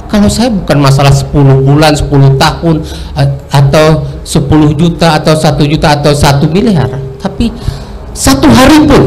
Kalau saya bukan masalah 10 bulan, 10 tahun, atau 10 juta, atau 1 juta, atau 1 miliar, tapi 1 hari pun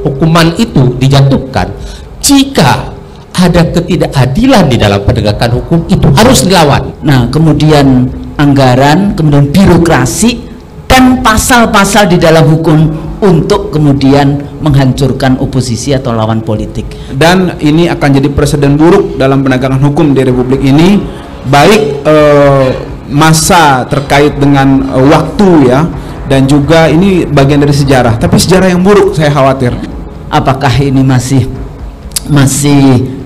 hukuman itu dijatuhkan, jika ada ketidakadilan di dalam penegakan hukum, itu harus dilawan. Nah, kemudian anggaran, kemudian birokrasi, dan pasal-pasal di dalam hukum untuk kemudian menghancurkan oposisi atau lawan politik. Dan ini akan jadi presiden buruk dalam penegakan hukum di Republik ini, baik masa terkait dengan waktu ya, dan juga ini bagian dari sejarah, tapi sejarah yang buruk saya khawatir. Apakah ini masih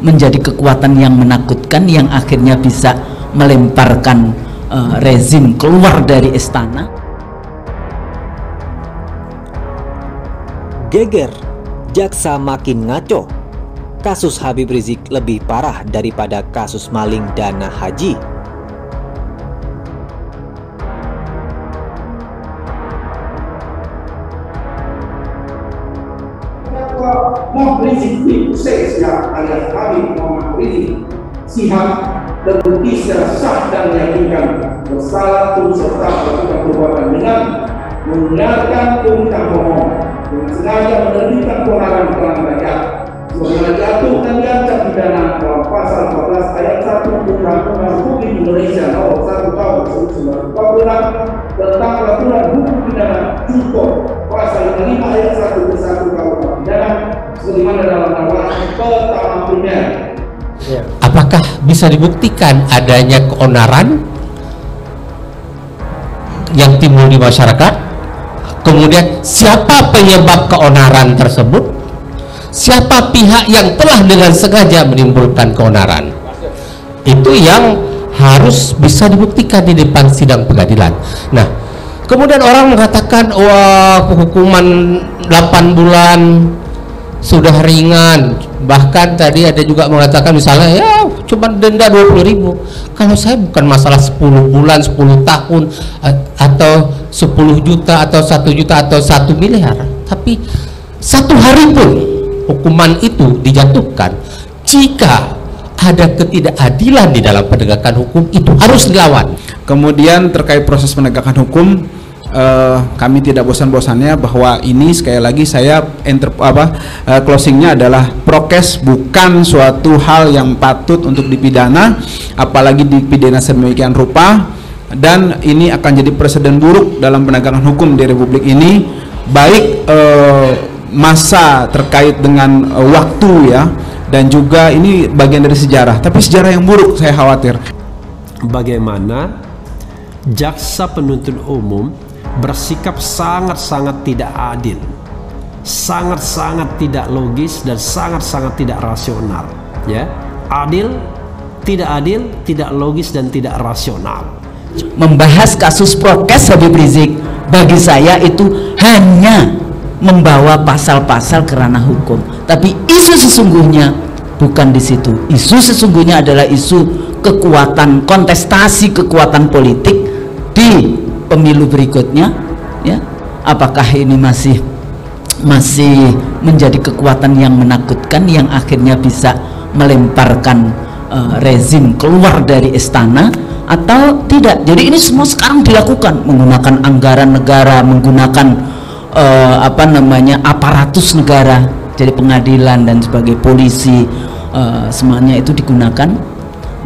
menjadi kekuatan yang menakutkan yang akhirnya bisa melemparkan rezim keluar dari istana? Geger, jaksa makin ngaco. Kasus Habib Rizik lebih parah daripada kasus maling dana haji. Muhammad Rizik bin Sihab alias Habib Muhammad Rizik Sihab terbukti secara sah dan meyakinkan bersalah turut serta melakukan perbuatan dengan membenarkan perintah bohong dengan sengaja menerbitkan keonaran di kalangan rakyat sebagaimana diatur dan diancam pidana dalam pasal 14 ayat 1 Undang-Undang Republik Indonesia Nomor 1 Tahun 1946 tentang peraturan hukum pidana junto pasal 5 ayat 1 ke 1 KUH pidana sebagaimana dalam dakwaan pertama primer. Apakah bisa dibuktikan adanya keonaran yang timbul di masyarakat? Kemudian siapa penyebab keonaran tersebut? Siapa pihak yang telah dengan sengaja menimbulkan keonaran? Itu yang harus bisa dibuktikan di depan sidang pengadilan. Nah, kemudian orang mengatakan, wah, hukuman 8 bulan sudah ringan. Bahkan tadi ada juga mengatakan misalnya ya cuma denda 20.000. Kalau saya bukan masalah 10 bulan, 10 tahun, atau 10 juta, atau 1 juta, atau 1 miliar, tapi 1 hari pun hukuman itu dijatuhkan, jika ada ketidakadilan di dalam penegakan hukum, itu harus dilawan. Kemudian terkait proses penegakan hukum, kami tidak bosan-bosannya bahwa ini sekali lagi saya closingnya adalah prokes bukan suatu hal yang patut untuk dipidana, apalagi dipidana sedemikian rupa, dan ini akan jadi presiden buruk dalam penegakan hukum di Republik ini, baik masa terkait dengan waktu ya, dan juga ini bagian dari sejarah, tapi sejarah yang buruk saya khawatir. Bagaimana jaksa penuntut umum bersikap sangat-sangat tidak adil, sangat-sangat tidak logis, dan sangat-sangat tidak rasional, ya. Adil, tidak logis, dan tidak rasional. Membahas kasus prokes Habib Rizik bagi saya itu hanya membawa pasal-pasal ke ranah hukum, tapi isu sesungguhnya bukan di situ. Isu sesungguhnya adalah isu kekuatan, kontestasi kekuatan politik di pemilu berikutnya, ya. Apakah ini masih menjadi kekuatan yang menakutkan yang akhirnya bisa melemparkan rezim keluar dari istana atau tidak? Jadi ini semua sekarang dilakukan menggunakan anggaran negara, menggunakan aparatus negara, jadi pengadilan dan sebagai polisi, semuanya itu digunakan.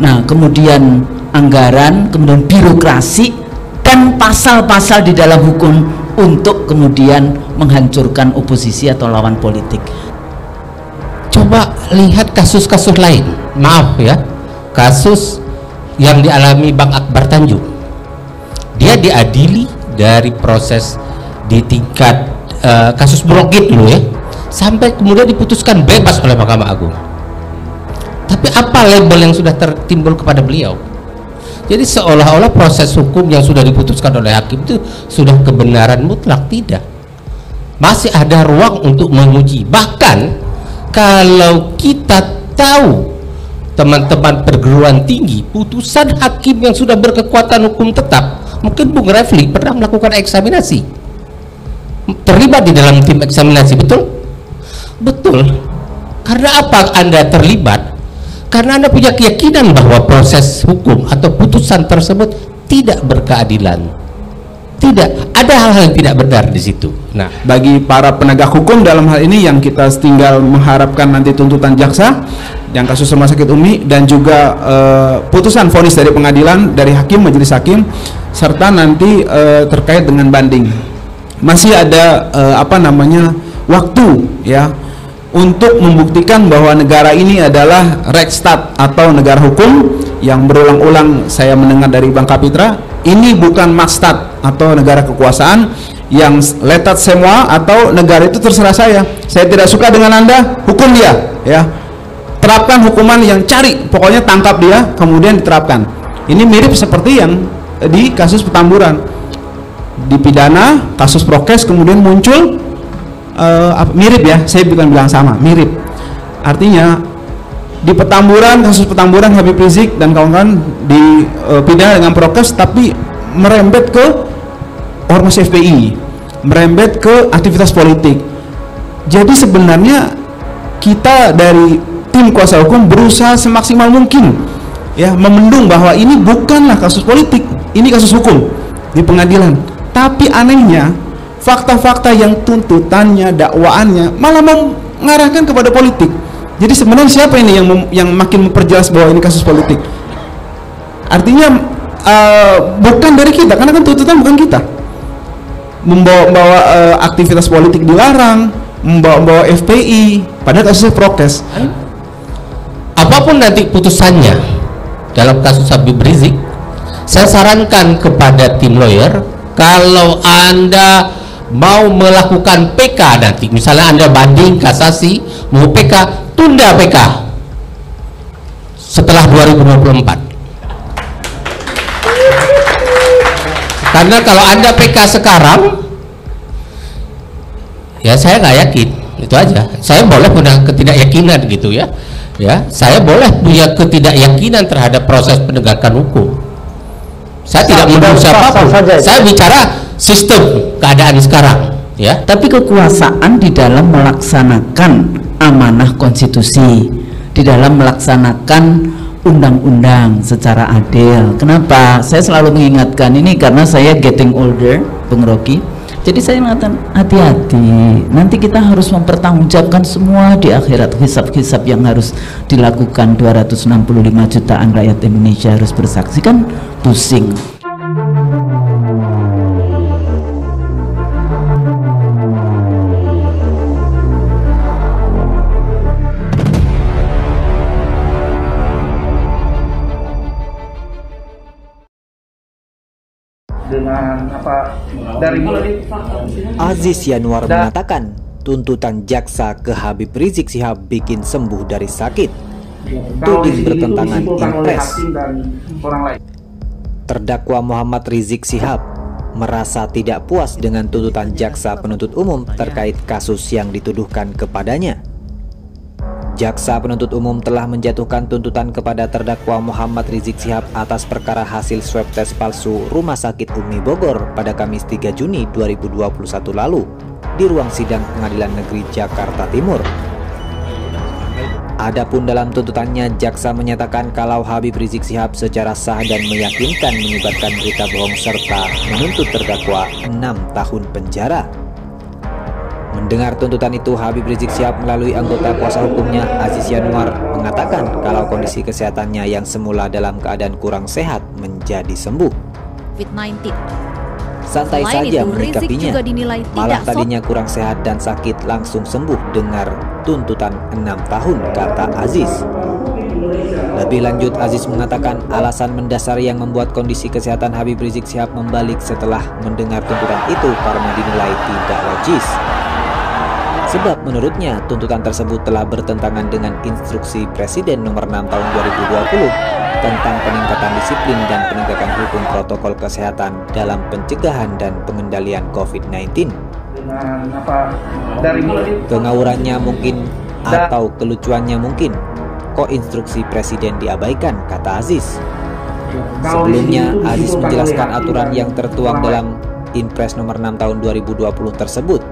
Nah, kemudian anggaran, kemudian birokrasi, dan pasal-pasal di dalam hukum untuk kemudian menghancurkan oposisi atau lawan politik. Coba lihat kasus-kasus lain, maaf ya, kasus yang dialami Bang Akbar Tanjung. Dia diadili dari proses di tingkat kasus Brogit dulu ya, sampai kemudian diputuskan bebas oleh Mahkamah Agung. Tapi apa label yang sudah tertimbul kepada beliau? Jadi seolah-olah proses hukum yang sudah diputuskan oleh hakim itu sudah kebenaran mutlak. Tidak, masih ada ruang untuk menguji. Bahkan kalau kita tahu teman-teman perguruan tinggi, putusan hakim yang sudah berkekuatan hukum tetap, mungkin Bung Refli pernah melakukan eksaminasi, terlibat di dalam tim eksaminasi, betul? Betul. Karena apa Anda terlibat? karena Anda punya keyakinan bahwa proses hukum atau putusan tersebut tidak berkeadilan. Tidak, ada hal-hal yang tidak benar di situ. Nah, bagi para penegak hukum dalam hal ini yang kita tinggal mengharapkan nanti tuntutan jaksa yang kasus rumah sakit Umi dan juga putusan vonis dari pengadilan, dari hakim, majelis hakim, serta nanti terkait dengan banding. Masih ada waktu ya untuk membuktikan bahwa negara ini adalah Rechtsstaat atau negara hukum. Yang berulang-ulang saya mendengar dari Bang Kapitra, ini bukan Makstat atau negara kekuasaan yang letat semua atau negara itu terserah saya tidak suka dengan Anda, hukum dia ya, terapkan hukuman yang cari, pokoknya tangkap dia kemudian diterapkan. Ini mirip seperti yang di kasus Petamburan, dipidana kasus prokes kemudian muncul mirip ya, saya bukan bilang sama, mirip, artinya di Petamburan, kasus Petamburan Habib Rizik dan kawan-kawan dipidana dengan prokes tapi merembet ke ormas FPI, merembet ke aktivitas politik. Jadi sebenarnya kita dari tim kuasa hukum berusaha semaksimal mungkin ya memendung bahwa ini bukanlah kasus politik, ini kasus hukum di pengadilan. Tapi anehnya fakta-fakta yang tuntutannya, dakwaannya malah mengarahkan kepada politik. Jadi sebenarnya siapa ini yang makin memperjelas bahwa ini kasus politik? Artinya bukan dari kita, karena kan tuntutan bukan kita. Membawa aktivitas politik dilarang, membawa FPI, padahal kasusnya prokes. Apapun nanti putusannya dalam kasus Habib Rizik, saya sarankan kepada tim lawyer, kalau Anda mau melakukan PK nanti, misalnya Anda banding, kasasi, mau PK, tunda PK setelah 2024. Karena kalau Anda PK sekarang, ya saya nggak yakin, itu aja. Saya boleh punya ketidakyakinan gitu ya. Ya, saya boleh punya ketidakyakinan terhadap proses penegakan hukum. Saya tidak menuduh siapapun. Saya bicara sistem keadaan sekarang, ya. Tapi kekuasaan di dalam melaksanakan amanah konstitusi, di dalam melaksanakan undang-undang secara adil. Kenapa? Saya selalu mengingatkan ini karena saya getting older, Bung Rocky. Jadi saya mengatakan hati-hati. Nanti kita harus mempertanggungjawabkan semua di akhirat, hisab-hisab yang harus dilakukan. 265 jutaan rakyat Indonesia harus bersaksi, kan pusing. Dengan Aziz Yanuar mengatakan tuntutan jaksa ke Habib Rizik Syihab bikin sembuh dari sakit. Tuding bertentangan impres. Terdakwa Muhammad Rizik Syihab merasa tidak puas dengan tuntutan jaksa penuntut umum terkait kasus yang dituduhkan kepadanya. Jaksa penuntut umum telah menjatuhkan tuntutan kepada terdakwa Muhammad Rizik Syihab atas perkara hasil swab tes palsu Rumah Sakit Umi Bogor pada Kamis 3 Juni 2021 lalu di ruang sidang Pengadilan Negeri Jakarta Timur. Adapun dalam tuntutannya, jaksa menyatakan kalau Habib Rizik Syihab secara sah dan meyakinkan menyebarkan berita bohong serta menuntut terdakwa 6 tahun penjara. Mendengar tuntutan itu, Habib Rizik Syihab melalui anggota kuasa hukumnya Aziz Yanuar mengatakan kalau kondisi kesehatannya yang semula dalam keadaan kurang sehat menjadi sembuh. COVID-19. Santai Selain saja itu, Rizik menyikapinya, juga dinilai malah tidak tadinya kurang sehat dan sakit langsung sembuh dengar tuntutan 6 tahun, kata Aziz. Lebih lanjut, Aziz mengatakan alasan mendasar yang membuat kondisi kesehatan Habib Rizik Syihab membalik setelah mendengar tuntutan itu karena dinilai tidak logis. Sebab menurutnya tuntutan tersebut telah bertentangan dengan instruksi Presiden nomor 6 tahun 2020 tentang peningkatan disiplin dan penegakan hukum protokol kesehatan dalam pencegahan dan pengendalian COVID-19. Pengawurannya mungkin atau kelucuannya mungkin, kok instruksi Presiden diabaikan, kata Aziz. Sebelumnya, Aziz menjelaskan aturan yang tertuang dalam Impres nomor 6 tahun 2020 tersebut.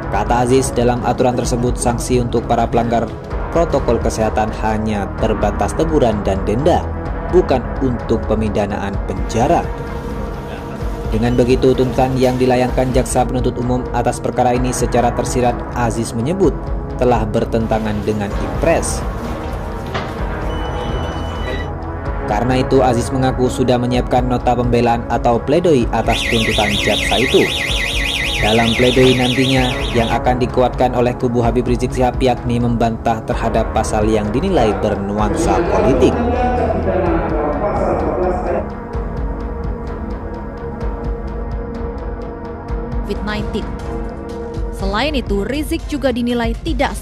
Kata Aziz, dalam aturan tersebut sanksi untuk para pelanggar protokol kesehatan hanya terbatas teguran dan denda, bukan untuk pemidanaan penjara. Dengan begitu, tuntutan yang dilayangkan jaksa penuntut umum atas perkara ini secara tersirat Aziz menyebut telah bertentangan dengan Impres. Karena itu, Aziz mengaku sudah menyiapkan nota pembelaan atau pledoi atas tuntutan jaksa itu. Dalam pledoi nantinya yang akan dikuatkan oleh kubu Habib Rizik Syihab, yakni membantah terhadap pasal yang dinilai bernuansa politik. COVID-19. Selain itu, Rizik juga dinilai tidak